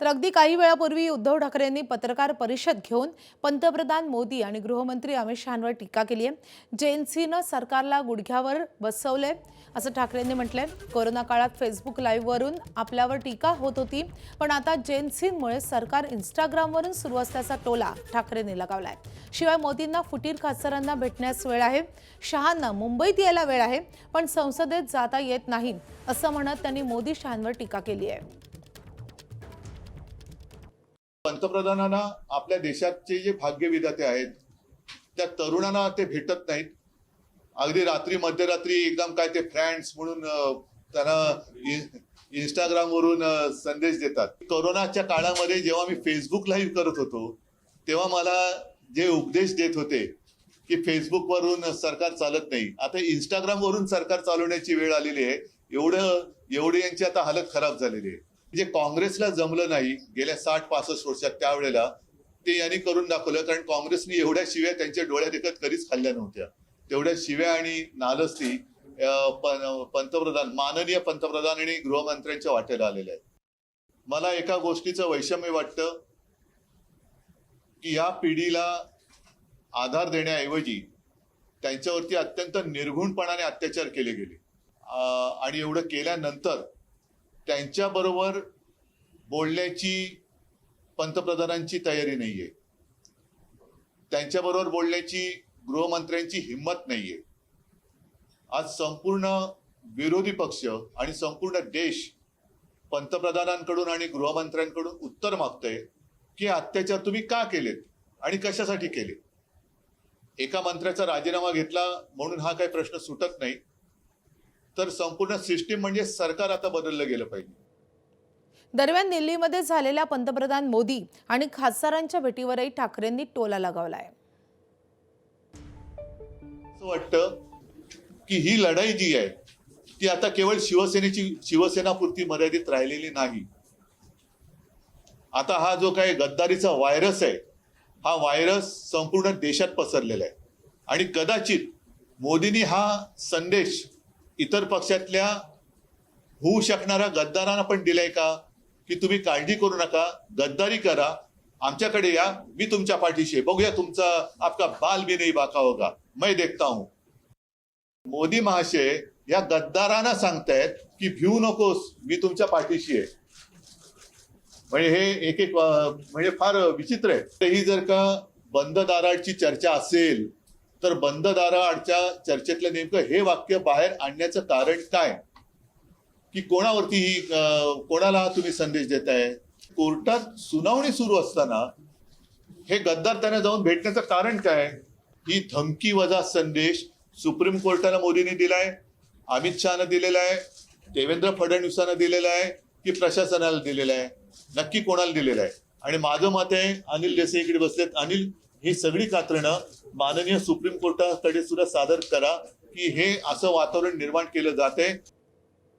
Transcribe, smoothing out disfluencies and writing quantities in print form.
तर अगदी काही वेळापूर्वी उद्धव ठाकरे यांनी पत्रकार परिषद घेऊन पंतप्रधान मोदी आणि गृहमंत्री अमित शहांवर टीका केली आहे। जेएनसीनं सरकारला गुडघ्यावर बसवले असं ठाकरेंनी म्हटलंय। कोरोना काळात फेसबुक लाईव्हवरून आपल्यावर टीका होत होती, पण आता जेएनसीमुळे सरकार इंस्टाग्रामवरून सुरू असल्याचा टोला ठाकरेंनी लगावलाय। शिवाय मोदींना फुटीर खासदारांना भेटण्यास वेळ आहे, शहांना मुंबईत यायला वेळ आहे, पण संसदेत जाता येत नाही असं म्हणत त्यांनी मोदी शहांवर टीका केली आहे। पंतप्रधानांना आपल्या देशाचे जे भाग्यविधाते आहेत त्या तरुणांना ते भेटत नाहीत। अगदी रात्री मध्यरात्री एकदम काय ते फ्रेंड्स म्हणून त्यांना इंस्टाग्राम वरून संदेश देतात। कोरोनाच्या काळामध्ये जेव्हा मी फेसबुक लाईव्ह करत होतो तेव्हा मला जे उपदेश देत होते की फेसबुक वरून सरकार चालत नाही, आता इंस्टाग्राम वरून सरकार चालवण्याची वेळ आलेली आहे। एवढे यांची आता हालत खराब झालेली आहे। जे काँग्रेसला जमलं नाही गेल्या 60-65 वर्षात त्यावेळेला ते यांनी करून दाखवलं, कारण काँग्रेसने एवढ्या शिव्या त्यांच्या डोळ्यात एकत कधीच खाल्ल्या नव्हत्या। तेवढ्या शिव्या आणि नालस्ती माननीय पंतप्रधान आणि गृहमंत्र्यांच्या वाटेला आलेल्या आहेत। मला एका गोष्टीचं वैषम्य वाटतं की या पिढीला आधार देण्याऐवजी त्यांच्यावरती अत्यंत निर्घुणपणाने अत्याचार केले गेले आणि एवढं केल्यानंतर त्यांच्याबरोबर बोलण्याची पंतप्रधानांची तयारी नाहीये, त्यांच्याबरोबर बोलण्याची गृहमंत्र्यांची हिंमत नाहीये। आज संपूर्ण विरोधी पक्ष आणि संपूर्ण देश पंतप्रधानांकडून आणि गृहमंत्र्यांकडून उत्तर मागतोय की अत्याचार तुम्ही का केलेत आणि कशासाठी केले। एका मंत्र्याचा राजीनामा घेतला म्हणून हा काही प्रश्न सुटत नाही, तर संपूर्ण सिस्टीम म्हणजे सरकार आता बदललं गेलं पाहिजे। दरम्यान दिल्लीमध्ये झालेल्या पंतप्रधान मोदी आणि खासदारांच्या भेटीवरही ठाकरेंनी टोला लगावलाय। असं वाटतं की ही लढाई जी आहे ती आता केवळ शिवसेनापुरती मर्यादित राहिलेली नाही। आता हा जो काही गद्दारीचा व्हायरस आहे हा व्हायरस संपूर्ण देशात पसरलेला आहे आणि कदाचित मोदींनी हा संदेश इतर पक्षातल्या होऊ शकणाऱ्या गद्दारांना पण दिलाय का की तुम्ही काळजी करू नका, गद्दारी करा, आमच्याकडे या, मी तुमच्या पाठीशी, बघूया तुमचा आपका बाल भी नहीं बाका होगा, मैं देखता हूं। मोदी महाशय या गद्दारांना सांगतायत की भिवू नकोस, मी तुमच्या पाठीशी आहे। म्हणजे हे एक म्हणजे फार विचित्र आहे। ही जर का बंद दाराची चर्चा असेल तर बंद दाराआडच्या चर्चेतलं नेमकं हे वाक्य बाहेर आणण्याचं कारण काय की कोणावरती कोणाला तुम्ही संदेश देताय। कोर्टात सुनावणी सुरू असताना हे गद्दार त्यांना जाऊन भेटण्याचं कारण काय। ही धमकी वजा संदेश सुप्रीम कोर्टाला मोदींनी दिलाय, अमित शहानं दिलेला आहे, देवेंद्र फडणवीसांना दिलेला आहे की प्रशासनाला दिलेला आहे, नक्की कोणाला दिलेला आहे। आणि माझं मत आहे, अनिल देसाई इकडे बसलेत, अनिल ही सगळी कात्रणं माननीय सुप्रीम कोर्टाकडे सुद्धा सादर करा की हे असं वातावरण निर्माण केलं जाते।